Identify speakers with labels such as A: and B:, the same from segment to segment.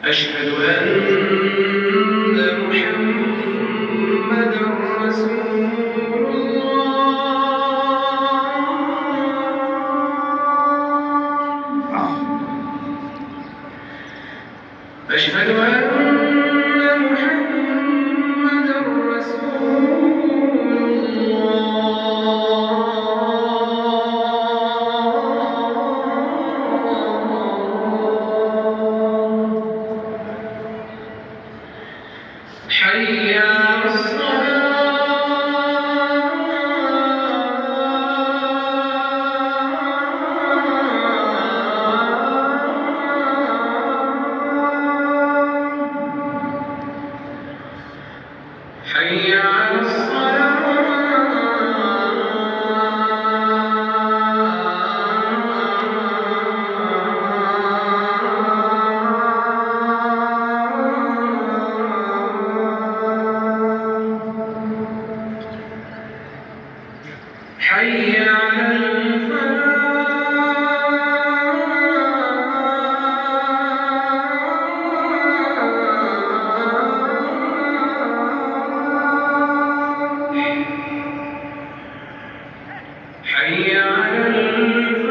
A: أشهد أن محمدًا رسول الله. أشهد أن محمدًا رسول الله. حي على الصلاة. حي على الصلاة. حي على الفلاح. حي على الفلاح.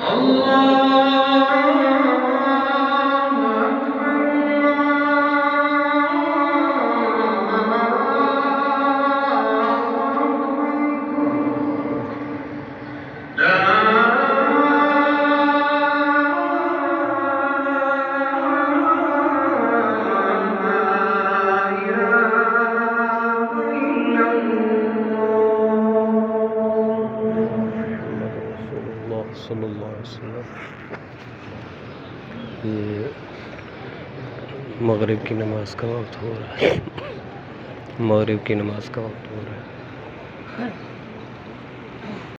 A: الله أكبر. لا
B: صلى الله عليه وسلم ये मगरिब की नमाज का वक्त हो रहा है। मगरिब की नमाज का वक्त हो रहा है।